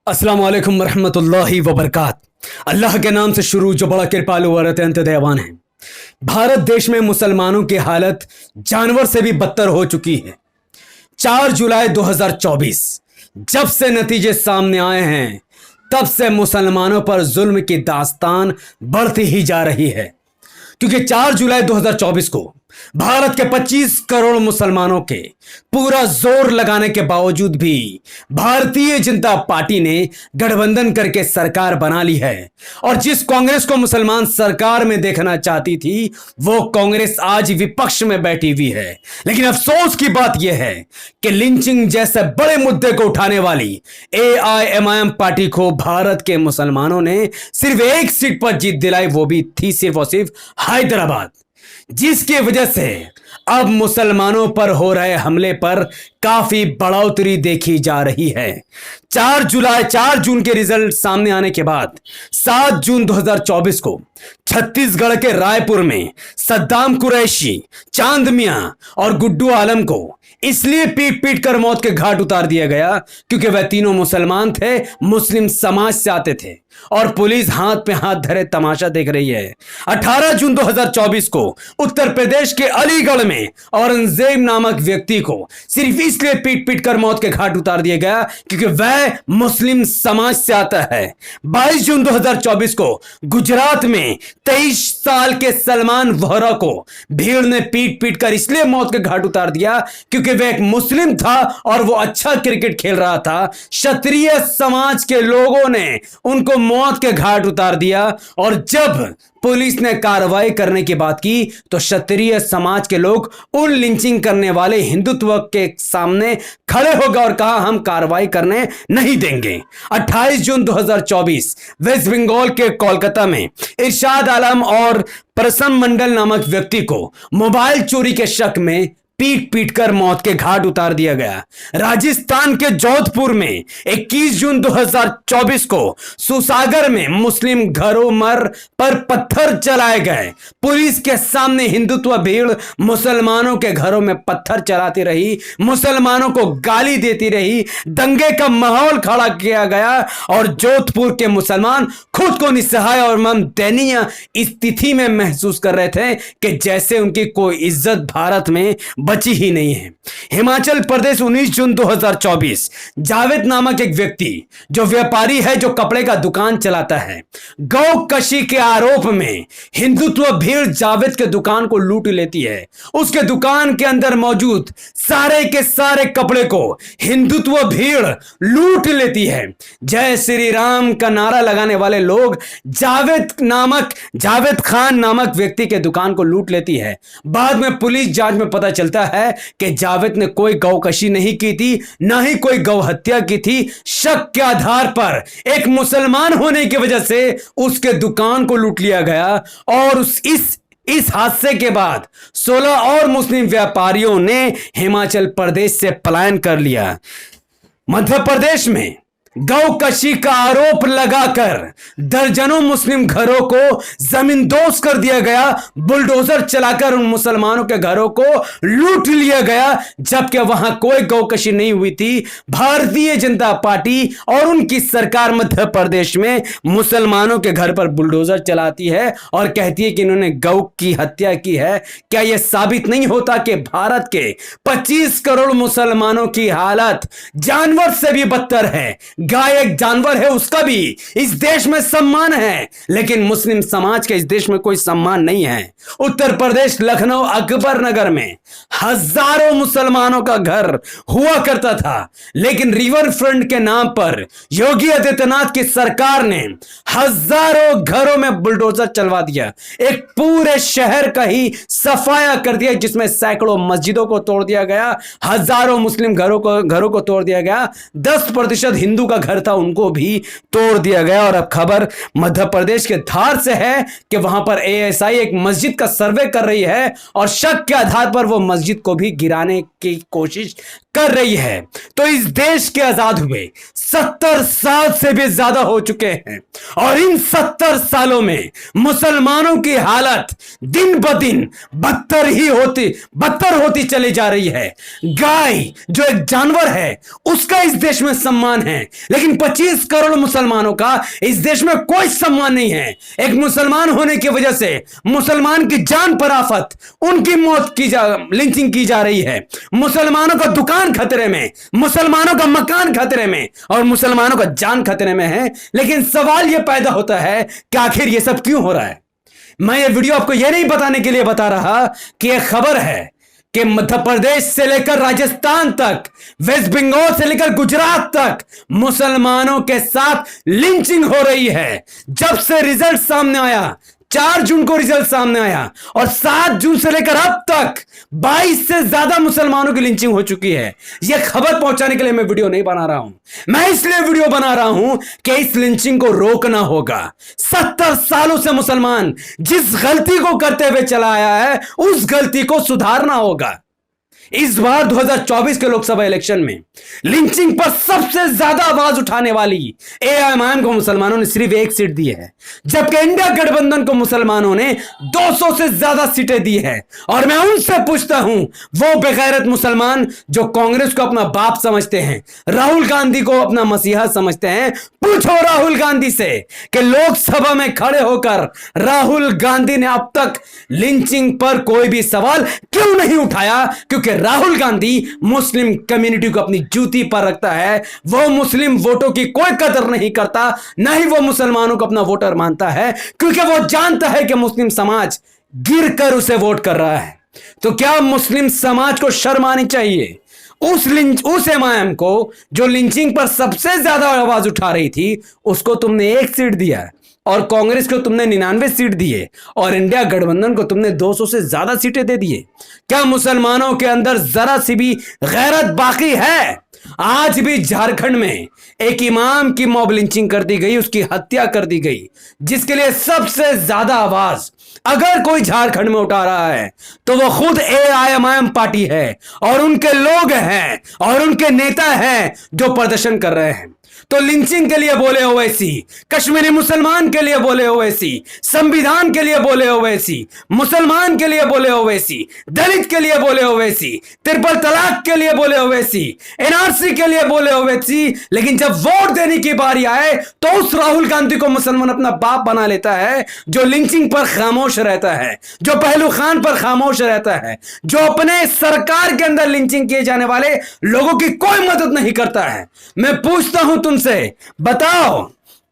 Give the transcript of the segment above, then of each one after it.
अस्सलाम वालेकुम वरहमतुल्लाहि वबरकात। अल्लाह के नाम से शुरू जो बड़ा कृपालु और अत्यंत दयावान है। भारत देश में मुसलमानों की हालत जानवर से भी बदतर हो चुकी है। 4 जुलाई 2024 जब से नतीजे सामने आए हैं तब से मुसलमानों पर जुल्म की दास्तान बढ़ती ही जा रही है, क्योंकि 4 जुलाई 2024 को भारत के 25 करोड़ मुसलमानों के पूरा जोर लगाने के बावजूद भी भारतीय जनता पार्टी ने गठबंधन करके सरकार बना ली है। और जिस कांग्रेस को मुसलमान सरकार में देखना चाहती थी वो कांग्रेस आज विपक्ष में बैठी हुई है। लेकिन अफसोस की बात यह है कि लिंचिंग जैसे बड़े मुद्दे को उठाने वाली एआईएमआईएम पार्टी को भारत के मुसलमानों ने सिर्फ एक सीट पर जीत दिलाई, वो भी थी सिर्फ और सिर्फ हैदराबाद, जिसकी वजह से अब मुसलमानों पर हो रहे हमले पर काफी बढ़ोतरी देखी जा रही है। 4 जून के रिजल्ट सामने आने के बाद 7 जून 2024 को छत्तीसगढ़ के रायपुर में सद्दाम कुरैशी, चांद मियां और गुड्डू आलम को इसलिए पीट पीट कर मौत के घाट उतार दिया गया क्योंकि वह तीनों मुसलमान थे, मुस्लिम समाज से आते थे और पुलिस हाथ पे हाथ धरे तमाशा देख रही है। 18 जून 2024 को उत्तर प्रदेश के अलीगढ़ में औरंगजेब नामक व्यक्ति को सिर्फ इसलिए पीट पीट कर मौत के घाट उतार दिया गया क्योंकि वह मुस्लिम समाज से आता है। 22 जून 2024 को गुजरात में 23 साल के सलमान वोहरा को भीड़ ने पीट पीट कर इसलिए मौत के घाट उतार दिया क्योंकि वह एक मुस्लिम था और वो अच्छा क्रिकेट खेल रहा था। क्षत्रिय समाज के लोगों ने उनको मौत के घाट उतार दिया और जब पुलिस ने कार्रवाई करने की बात की तो क्षत्रिय समाज के लोग उन लिंचिंग करने वाले हिंदुत्व के सामने खड़े हो गए और कहा हम कार्रवाई करने नहीं देंगे। 28 जून 2024 वेस्ट बंगाल के कोलकाता में इरशाद आलम और प्रसन्न मंडल नामक व्यक्ति को मोबाइल चोरी के शक में पीट पीट कर मौत के घाट उतार दिया गया। राजस्थान के जोधपुर में 21 जून 2024 को सुसागर में मुस्लिम घरों पर पत्थर चलाए गए। पुलिस के सामने हिंदुत्व भीड़ मुसलमानों के घरों में पत्थर चलाती रही, मुसलमानों को गाली देती रही, दंगे का माहौल खड़ा किया गया और जोधपुर के मुसलमान खुद को निस्सहाय और दयनीय स्थिति में महसूस कर रहे थे कि जैसे उनकी कोई इज्जत भारत में बची ही नहीं है। हिमाचल प्रदेश 19 जून 2024 जावेद नामक एक व्यक्ति जो व्यापारी है, जो कपड़े का दुकान चलाता है, गौ कशी के आरोप में हिंदुत्व भीड़ जावेद के दुकान को लूट लेती है। उसके दुकान के अंदर मौजूद सारे के सारे कपड़े को हिंदुत्व भीड़ लूट लेती है। जय श्री राम का नारा लगाने वाले लोग जावेद खान नामक व्यक्ति के दुकान को लूट लेती है। बाद में पुलिस जांच में पता चलता है कि जावेद ने कोई गौकशी नहीं की थी, ना ही कोई गौ हत्या की थी। शक के आधार पर एक मुसलमान होने की वजह से उसके दुकान को लूट लिया गया और इस हादसे के बाद 16 और मुस्लिम व्यापारियों ने हिमाचल प्रदेश से पलायन कर लिया। मध्य प्रदेश में गौ कशी का आरोप लगाकर दर्जनों मुस्लिम घरों को जमींदोज कर दिया गया, बुलडोजर चलाकर उन मुसलमानों के घरों को लूट लिया गया, जबकि वहां कोई गौ कशी नहीं हुई थी। भारतीय जनता पार्टी और उनकी सरकार मध्य प्रदेश में मुसलमानों के घर पर बुलडोजर चलाती है और कहती है कि इन्होंने गौ की हत्या की है। क्या यह साबित नहीं होता कि भारत के 25 करोड़ मुसलमानों की हालत जानवर से भी बदतर है? गाय एक जानवर है, उसका भी इस देश में सम्मान है, लेकिन मुस्लिम समाज के इस देश में कोई सम्मान नहीं है। उत्तर प्रदेश लखनऊ अकबर नगर में हजारों मुसलमानों का घर हुआ करता था, लेकिन रिवर फ्रंट के नाम पर योगी आदित्यनाथ की सरकार ने हजारों घरों में बुलडोजर चलवा दिया, एक पूरे शहर का ही सफाया कर दिया, जिसमें सैकड़ों मस्जिदों को तोड़ दिया गया, हजारों मुस्लिम घरों को तोड़ दिया गया, 10% हिंदू का घर था उनको भी तोड़ दिया गया। और अब खबर मध्य प्रदेश के धार से है कि वहां पर एएसआई एक मस्जिद का सर्वे कर रही है और शक के आधार पर वो मस्जिद को भी गिराने की कोशिश कर रही है। तो इस देश के आजाद हुए 70 साल से भी ज्यादा हो चुके हैं और इन 70 सालों में मुसलमानों की हालत दिन ब दिन बदतर होती चली जा रही है। गाय जो एक जानवर है उसका इस देश में सम्मान है, लेकिन 25 करोड़ मुसलमानों का इस देश में कोई सम्मान नहीं है। एक मुसलमान होने की वजह से मुसलमान की जान पर आफत, उनकी मौत लिंचिंग की जा रही है। मुसलमानों का दुकान खतरे में, मुसलमानों का मकान खतरे में और मुसलमानों का जान खतरे में है। लेकिन सवाल यह पैदा होता है कि आखिर यह सब क्यों हो रहा है। मैं ये वीडियो आपको यह नहीं बताने के लिए बता रहा कि यह खबर है कि मध्य प्रदेश से लेकर राजस्थान तक, वेस्ट बंगाल से लेकर गुजरात तक मुसलमानों के साथ लिंचिंग हो रही है। जब से रिजल्ट सामने आया, 4 जून को रिजल्ट सामने आया और 7 जून से लेकर अब तक 22 से ज्यादा मुसलमानों की लिंचिंग हो चुकी है। यह खबर पहुंचाने के लिए मैं वीडियो नहीं बना रहा हूं, मैं इसलिए वीडियो बना रहा हूं कि इस लिंचिंग को रोकना होगा। 70 सालों से मुसलमान जिस गलती को करते हुए चला आया है, उस गलती को सुधारना होगा। इस बार 2024 के लोकसभा इलेक्शन में लिंचिंग पर सबसे ज्यादा आवाज उठाने वाली एआईएमआईएम को मुसलमानों ने सिर्फ 1 सीट दी है, जबकि इंडिया गठबंधन को मुसलमानों ने 200 से ज्यादा सीटें दी है। और मैं उनसे पूछता हूं, वो बेगैरत मुसलमान जो कांग्रेस को अपना बाप समझते हैं, राहुल गांधी को अपना मसीहा समझते हैं, पूछो राहुल गांधी से कि लोकसभा में खड़े होकर राहुल गांधी ने अब तक लिंचिंग पर कोई भी सवाल क्यों नहीं उठाया। क्योंकि राहुल गांधी मुस्लिम कम्युनिटी को अपनी जूती पर रखता है। वो मुस्लिम वोटों की कोई कदर नहीं करता, ना ही वो मुसलमानों को अपना वोटर मानता है, क्योंकि वो जानता है कि मुस्लिम समाज गिर कर उसे वोट कर रहा है। तो क्या मुस्लिम समाज को शर्म आनी चाहिए? उस एमआईएम को जो लिंचिंग पर सबसे ज्यादा आवाज उठा रही थी, उसको तुमने 1 सीट दिया और कांग्रेस को तुमने 99 सीट दिए और इंडिया गठबंधन को तुमने 200 से ज्यादा सीटें दे दिए। क्या मुसलमानों के अंदर जरा सी भी गैरत बाकी है? आज भी झारखंड में एक इमाम की मॉब लिंचिंग कर दी गई, उसकी हत्या कर दी गई, जिसके लिए सबसे ज्यादा आवाज अगर कोई झारखंड में उठा रहा है तो वो खुद एआईएमआईएम पार्टी है और उनके लोग हैं और उनके नेता हैं जो प्रदर्शन कर रहे हैं। तो लिंचिंग के लिए बोले ओवैसी, कश्मीरी मुसलमान के लिए बोले ओवैसी, संविधान के लिए बोले ओवैसी, मुसलमान के लिए बोले ओवैसी, दलित के लिए बोले ओवैसी, ट्रिपल तलाक के लिए बोले ओवैसी, एनआरसी के लिए बोले ओवैसी। लेकिन जब वोट देने की बारी आए तो उस राहुल गांधी को मुसलमान अपना बाप बना लेता है, जो लिंचिंग पर खामोश रहता है, जो पहलू खान पर खामोश रहता है, जो अपने सरकार के अंदर लिंचिंग किए जाने वाले लोगों की कोई मदद नहीं करता है। मैं पूछता हूं तुमसे, बताओ,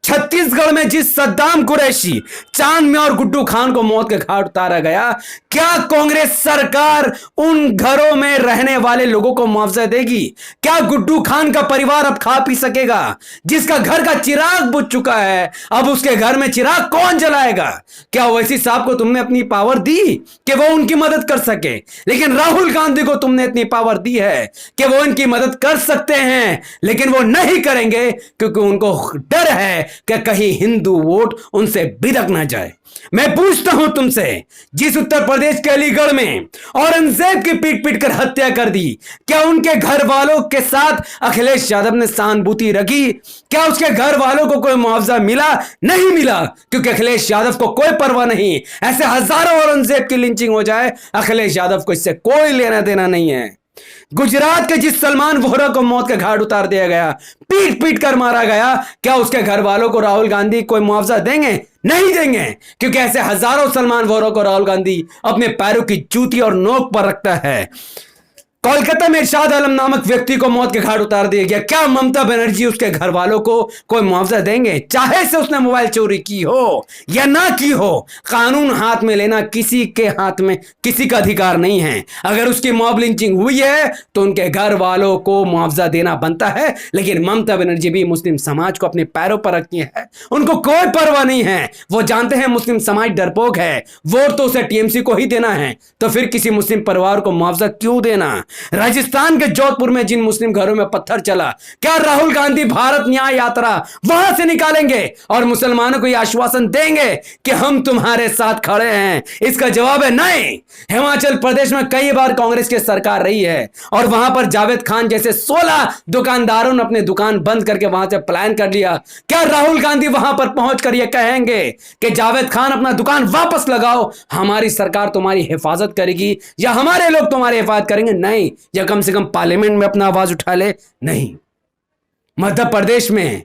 छत्तीसगढ़ में जिस सद्दाम कुरैशी, चांद में और गुड्डू खान को मौत के घाट उतारा गया, क्या कांग्रेस सरकार उन घरों में रहने वाले लोगों को मुआवजा देगी? क्या गुड्डू खान का परिवार अब खा पी सकेगा? जिसका घर का चिराग बुझ चुका है, अब उसके घर में चिराग कौन जलाएगा? क्या ओवैसी साहब को तुमने अपनी पावर दी कि वो उनकी मदद कर सके? लेकिन राहुल गांधी को तुमने इतनी पावर दी है कि वो इनकी मदद कर सकते हैं, लेकिन वो नहीं करेंगे क्योंकि उनको डर है कि कहीं हिंदू वोट उनसे बिदक ना जाए। मैं पूछता हूं तुमसे, जिस उत्तर प्रदेश के अलीगढ़ में औरंगजेब की पीट पीट कर हत्या कर दी, क्या उनके घर वालों के साथ अखिलेश यादव ने सहानुभूति रखी? क्या उसके घर वालों को कोई मुआवजा मिला? नहीं मिला, क्योंकि अखिलेश यादव को कोई परवाह नहीं। ऐसे हजारों औरंगजेब की लिंचिंग हो जाए, अखिलेश यादव को इससे कोई लेना देना नहीं है। गुजरात के जिस सलमान वोहरा को मौत के घाट उतार दिया गया, पीट पीट कर मारा गया, क्या उसके घर वालों को राहुल गांधी कोई मुआवजा देंगे? नहीं देंगे, क्योंकि ऐसे हजारों सलमान वोहरा को राहुल गांधी अपने पैरों की जूती और नोक पर रखता है। कोलकाता में इरशाद आलम नामक व्यक्ति को मौत के घाट उतार दिया गया, क्या ममता बनर्जी उसके घर वालों को कोई मुआवजा देंगे? चाहे से उसने मोबाइल चोरी की हो या ना की हो, कानून हाथ में लेना किसी के हाथ में किसी का अधिकार नहीं है। अगर उसकी मॉब लिंचिंग हुई है तो उनके घर वालों को मुआवजा देना बनता है। लेकिन ममता बनर्जी भी मुस्लिम समाज को अपने पैरों पर रखती है, उनको कोई परवाह नहीं है। वो जानते हैं मुस्लिम समाज डरपोक है, वोट तो उसे टीएमसी को ही देना है, तो फिर किसी मुस्लिम परिवार को मुआवजा क्यों देना? राजस्थान के जोधपुर में जिन मुस्लिम घरों में पत्थर चला, क्या राहुल गांधी भारत न्याय यात्रा वहां से निकालेंगे और मुसलमानों को यह आश्वासन देंगे कि हम तुम्हारे साथ खड़े हैं? इसका जवाब है नहीं। हिमाचल प्रदेश में कई बार कांग्रेस की सरकार रही है और वहां पर जावेद खान जैसे 16 दुकानदारों ने अपने दुकान बंद करके वहां से पलायन कर लिया। क्या राहुल गांधी वहां पर पहुंचकर यह कहेंगे कि जावेद खान अपना दुकान वापस लगाओ, हमारी सरकार तुम्हारी हिफाजत करेगी या हमारे लोग तुम्हारी हिफाजत करेंगे? नहीं। या कम से कम पार्लियामेंट में अपना आवाज उठा ले? नहीं। मध्य प्रदेश में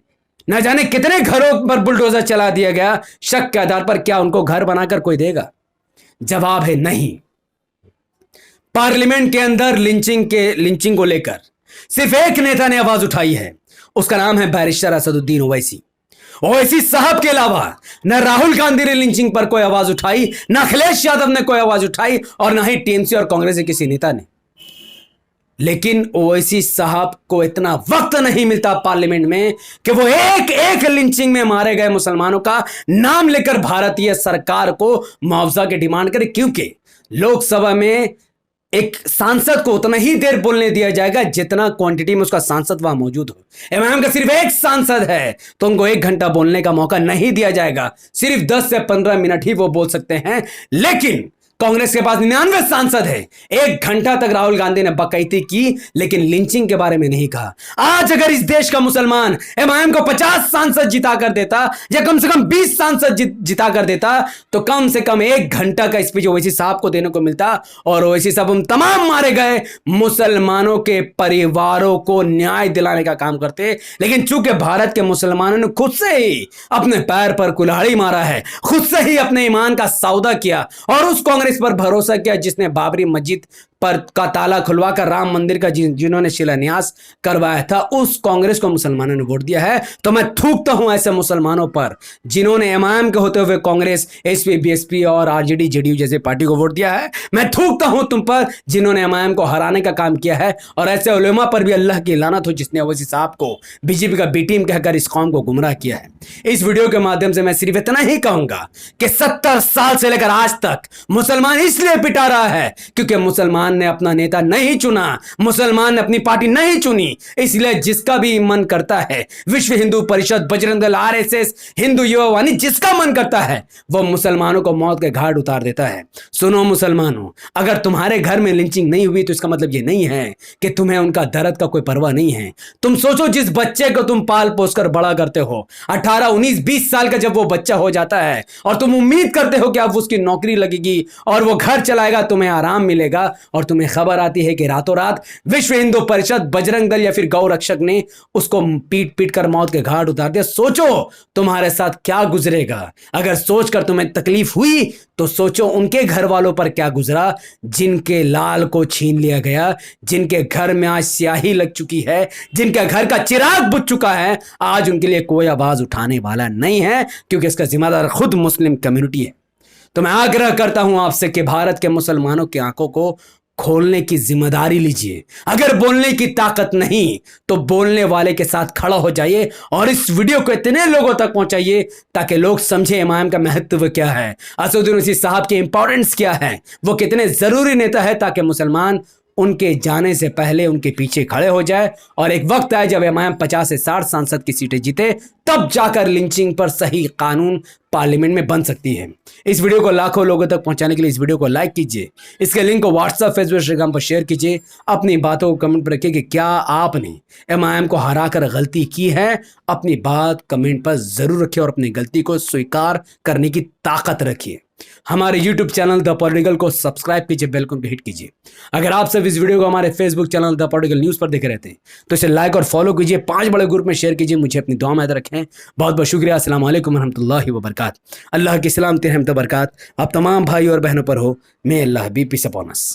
न जाने कितने घरों पर बुलडोजर चला दिया गया। शक के आधार पर क्या उनको घर बनाकर कोई देगा? जवाब है नहीं। पार्लियामेंट के अंदर लिंचिंग को लेकर सिर्फ एक नेता ने आवाज उठाई है, उसका नाम है बैरिस्टर असदुद्दीन ओवैसी। ओवैसी साहब के अलावा न राहुल गांधी ने लिंचिंग पर कोई आवाज उठाई, न अखिलेश यादव ने कोई आवाज उठाई और न ही टीएमसी और कांग्रेस के किसी नेता ने। लेकिन ओवैसी साहब को इतना वक्त नहीं मिलता पार्लियामेंट में कि वो एक एक लिंचिंग में मारे गए मुसलमानों का नाम लेकर भारतीय सरकार को मुआवजा की डिमांड करे, क्योंकि लोकसभा में एक सांसद को उतना ही देर बोलने दिया जाएगा जितना क्वांटिटी में उसका सांसद वहां मौजूद हो। एमआईएम का सिर्फ एक सांसद है तो उनको 1 घंटा बोलने का मौका नहीं दिया जाएगा, सिर्फ 10 से 15 मिनट ही वो बोल सकते हैं। लेकिन कांग्रेस के पास 99 सांसद है। 1 घंटा तक राहुल गांधी ने बकैती की लेकिन लिंचिंग के बारे में नहीं कहा। आज अगर इस देश का मुसलमान एमआईएम को 50 सांसद जिता कर देता या कम से कम 20 सांसद जिता कर देता तो कम से कम 1 घंटा का स्पीच ओवैसी साहब को देने को मिलता और ओवैसी साहब उन तमाम मारे गए मुसलमानों के परिवारों को न्याय दिलाने का काम करते। लेकिन चूंकि भारत के मुसलमानों ने खुद से ही अपने पैर पर कुल्हाड़ी मारा है, खुद से ही अपने ईमान का सौदा किया और उस कांग्रेस पर भरोसा किया जिसने बाबरी मस्जिद पर का ताला खुलवाकर राम मंदिर का जिन्होंने शिलान्यास करवाया था, उस कांग्रेस को मुसलमानों ने वोट दिया है। तो मैं थूकता हूं ऐसे मुसलमानों पर जिन्होंने एमआईएम के होते हुए कांग्रेस, एसपी, बीएसपी और आरजेडी, जेडीयू जैसे पार्टी को वोट दिया है। मैं थूकता हूं तुम पर जिन्होंने एमआईएम को हराने का काम किया है और ऐसे उलेमा पर भी अल्लाह की लानत हो जिसने ओवैसी साहब को बीजेपी का बी टीम कहकर इस कौम को गुमराह किया है। इस वीडियो के माध्यम से मैं सिर्फ इतना ही कहूंगा कि 70 साल से लेकर आज तक मुसलमान इसलिए पिटा रहा है क्योंकि मुसलमान ने अपना नेता नहीं चुना, मुसलमान ने अपनी पार्टी नहीं चुनी। इसलिए जिसका भी मन करता है, विश्व हिंदू परिषद, बजरंग दल, आरएसएस, हिंदू युवा वाहिनी, जिसका मन करता है वो मुसलमानों को मौत के घाट उतार देता है। सुनो मुसलमानों, अगर तुम्हारे घर में लिंचिंग नहीं हुई तो इसका मतलब ये नहीं है कि तुम्हें उनका दर्द का कोई परवाह नहीं है। तुम सोचो, जिस बच्चे को तुम पाल पोस कर बड़ा करते हो, 18, 19, 20 साल का जब वो बच्चा हो जाता है और तुम उम्मीद करते हो कि अब उसकी नौकरी लगेगी और वो घर चलाएगा, तुम्हें आराम मिलेगा, और तुम्हें खबर आती है कि रातों रात विश्व हिंदू परिषद, बजरंग दल या फिर गौ रक्षक ने उसको पीट पीट कर मौत के घाट उतार दिया। सोचो तुम्हारे साथ क्या गुजरेगा। अगर सोचकर तुम्हें तकलीफ हुई तो सोचो उनके घर वालों पर क्या गुजरा जिनके लाल को छीन लिया गया, जिनके घर में आज स्याही लग चुकी है, जिनके घर का चिराग बुझ चुका है। आज उनके लिए कोई आवाज उठाने वाला नहीं है क्योंकि इसका जिम्मेदार खुद मुस्लिम कम्युनिटी है। तो मैं आग्रह करता हूं आपसे कि भारत के मुसलमानों की आंखों को खोलने की जिम्मेदारी लीजिए। अगर बोलने की ताकत नहीं तो बोलने वाले के साथ खड़ा हो जाइए और इस वीडियो को इतने लोगों तक पहुंचाइए ताकि लोग समझे इमाम का महत्व क्या है, असदुद्दीन ओवैसी साहब की इंपॉर्टेंस क्या है, वो कितने जरूरी नेता है, ताकि मुसलमान उनके जाने से पहले उनके पीछे खड़े हो जाए और एक वक्त आए जब एमआईएम 50 से 60 सांसद की सीटें जीते, तब जाकर लिंचिंग पर सही कानून पार्लियामेंट में बन सकती है। इस वीडियो को लाखों लोगों तक पहुंचाने के लिए इस वीडियो को लाइक कीजिए, इसके लिंक को व्हाट्सएप, फेसबुक, इंस्टाग्राम पर शेयर कीजिए। अपनी बातों को कमेंट पर रखिए कि क्या आपने एमआईएम को हराकर गलती की है। अपनी बात कमेंट पर जरूर रखिए और अपनी गलती को स्वीकार करने की ताकत रखिए। हमारे YouTube चैनल द पॉलिटिकल को सब्सक्राइब कीजिए, बेल आइकन को हिट कीजिए। अगर आप सब इस वीडियो को हमारे Facebook channel the political news पर देख रहे थे तो इसे लाइक और फॉलो कीजिए, 5 बड़े ग्रुप में शेयर कीजिए। मुझे अपनी दुआ में याद रखें। बहुत बहुत शुक्रिया। अस्सलाम वालेकुम रहमतुल्लाहि व बरकातहू। अल्लाह की सलामती रहमत बरकत आप तमाम भाई और बहनों पर हो। मे अल्लाह बी पीस अपॉन अस।